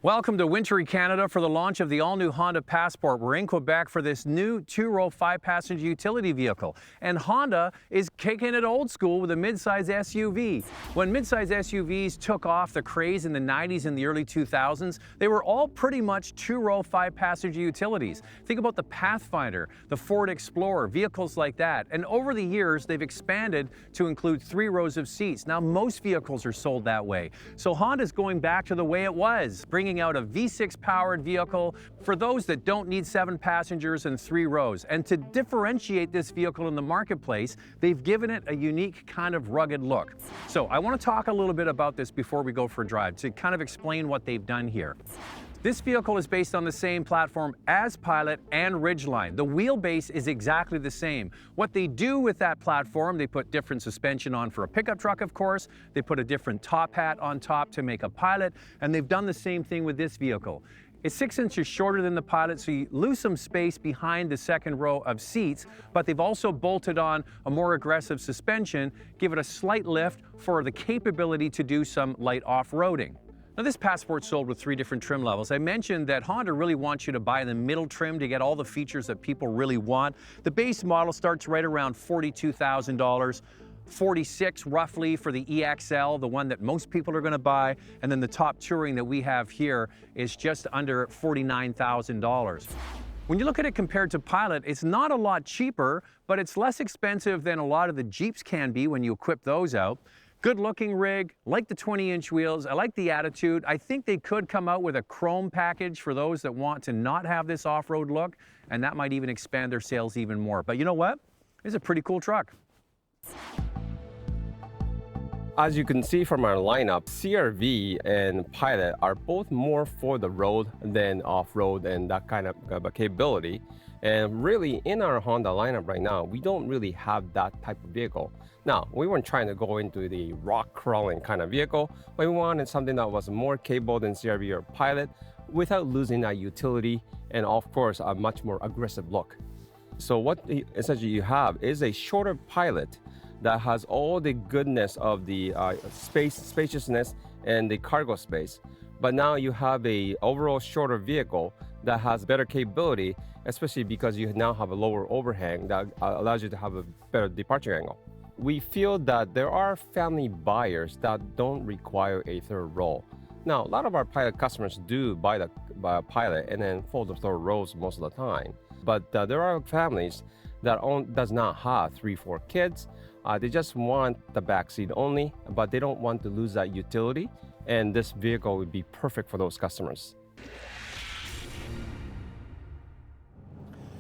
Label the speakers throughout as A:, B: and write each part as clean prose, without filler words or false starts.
A: Welcome to wintry Canada for the launch of the all-new Honda Passport. We're in Quebec for this new two-row, five-passenger utility vehicle. And Honda is kicking it old school with a midsize SUV. When midsize SUVs took off the craze in the 90s and the early 2000s, they were all pretty much two-row, five-passenger utilities. Think about the Pathfinder, the Ford Explorer, vehicles like that. And over the years, they've expanded to include 3 rows of seats. Now, most vehicles are sold that way. So Honda's going back to the way it was, bringing out a V6 powered vehicle for those that don't need 7 passengers and 3 rows. And to differentiate this vehicle in the marketplace, they've given it a unique kind of rugged look. So I want to talk a little bit about this before we go for a drive to kind of explain what they've done here. This vehicle is based on the same platform as Pilot and Ridgeline. The wheelbase is exactly the same. What they do with that platform, they put different suspension on for a pickup truck, of course. They put a different top hat on top to make a Pilot, and they've done the same thing with this vehicle. It's 6 inches shorter than the Pilot, so you lose some space behind the second row of seats, but they've also bolted on a more aggressive suspension, give it a slight lift for the capability to do some light off-roading. Now, this Passport sold with 3 different trim levels. I mentioned that Honda really wants you to buy the middle trim to get all the features that people really want. The base model starts right around $42,000, $46,000 roughly for the EXL, the one that most people are going to buy, and then the top Touring that we have here is just under $49,000. When you look at it compared to Pilot, it's not a lot cheaper, but it's less expensive than a lot of the Jeeps can be when you equip those out. Good looking rig, like the 20-inch wheels, I like the attitude. I think they could come out with a chrome package for those that want to not have this off-road look, and that might even expand their sales even more. But you know what? It's a pretty cool truck.
B: As you can see from our lineup, CR-V and Pilot are both more for the road than off-road and that kind of capability. And really, in our Honda lineup right now, we don't really have that type of vehicle. Now, we weren't trying to go into the rock crawling kind of vehicle, but we wanted something that was more capable than CR-V or Pilot without losing that utility and, of course, a much more aggressive look. So what essentially you have is a shorter Pilot that has all the goodness of the spaciousness and the cargo space. But now you have a overall shorter vehicle that has better capability, especially because you now have a lower overhang that allows you to have a better departure angle. We feel that there are family buyers that don't require a third row. Now, a lot of our Pilot customers do buy a Pilot and then fold the third rows most of the time. But there are families that does not have 3-4 kids. They just want the back seat only, but they don't want to lose that utility. And this vehicle would be perfect for those customers.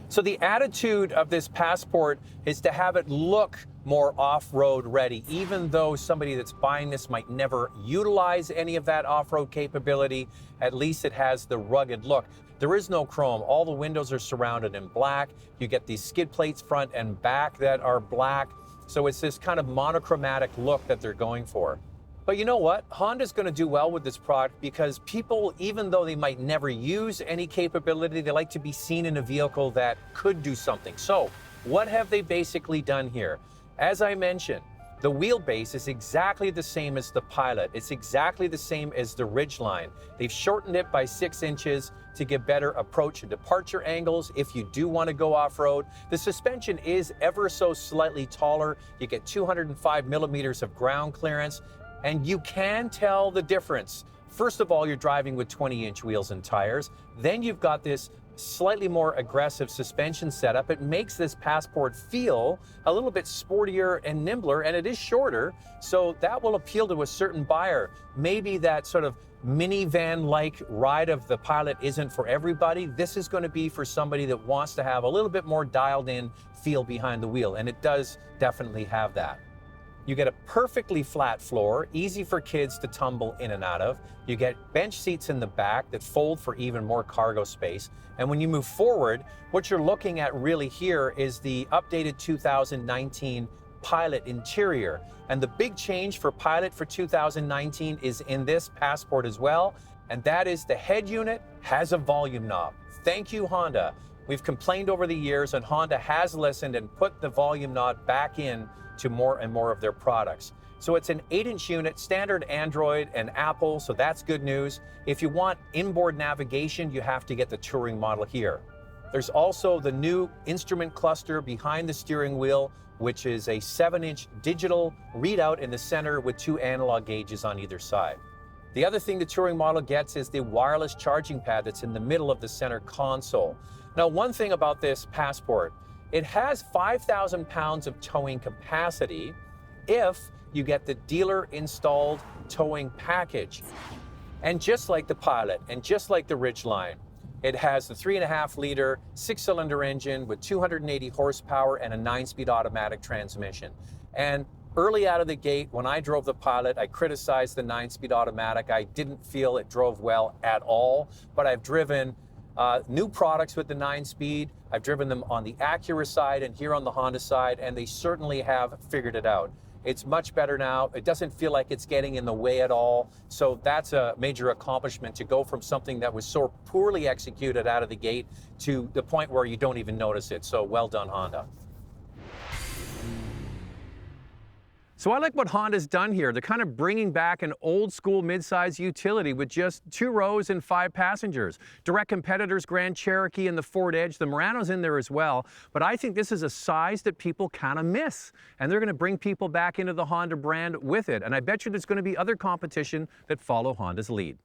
A: So the attitude of this Passport is to have it look more off-road ready, even though somebody that's buying this might never utilize any of that off-road capability. At least it has the rugged look. There is no chrome. All the windows are surrounded in black. You get these skid plates front and back that are black. So it's this kind of monochromatic look that they're going for. But you know what? Honda's going to do well with this product because people, even though they might never use any capability, they like to be seen in a vehicle that could do something. So what have they basically done here? As I mentioned, the wheelbase is exactly the same as the Pilot. It's exactly the same as the Ridgeline. They've shortened it by 6 inches to get better approach and departure angles if you do want to go off-road. The suspension is ever so slightly taller. You get 205 millimeters of ground clearance, and you can tell the difference. First of all, you're driving with 20-inch wheels and tires. Then you've got this slightly more aggressive suspension setup. It makes this Passport feel a little bit sportier and nimbler, and it is shorter, so that will appeal to a certain buyer. Maybe that sort of minivan-like ride of the Pilot isn't for everybody. This is going to be for somebody that wants to have a little bit more dialed-in feel behind the wheel, and it does definitely have that. You get a perfectly flat floor, easy for kids to tumble in and out of. You get bench seats in the back that fold for even more cargo space. And when you move forward, what you're looking at really here is the updated 2019 Pilot interior. And the big change for Pilot for 2019 is in this Passport as well, and that is the head unit has a volume knob. Thank you, Honda. We've complained over the years, and Honda has listened and put the volume knob back in to more and more of their products. So it's an 8-inch unit, standard Android and Apple, so that's good news. If you want inboard navigation, you have to get the Touring model here. There's also the new instrument cluster behind the steering wheel, which is a 7-inch digital readout in the center with 2 analog gauges on either side. The other thing the Touring model gets is the wireless charging pad that's in the middle of the center console. Now, one thing about this Passport, it has 5,000 pounds of towing capacity if you get the dealer-installed towing package. And just like the Pilot and just like the Ridgeline, it has the 3.5-liter 6-cylinder engine with 280 horsepower and a 9-speed automatic transmission. And early out of the gate, when I drove the Pilot, I criticized the 9-speed automatic. I didn't feel it drove well at all, but I've driven new products with the 9-speed. I've driven them on the Acura side and here on the Honda side, and they certainly have figured it out. It's much better now. It doesn't feel like it's getting in the way at all. So that's a major accomplishment, to go from something that was so poorly executed out of the gate to the point where you don't even notice it. So well done, Honda. So I like what Honda's done here. They're kind of bringing back an old school midsize utility with just 2 rows and 5 passengers. Direct competitors, Grand Cherokee and the Ford Edge, the Murano's in there as well. But I think this is a size that people kind of miss. And they're going to bring people back into the Honda brand with it. And I bet you there's going to be other competition that follow Honda's lead.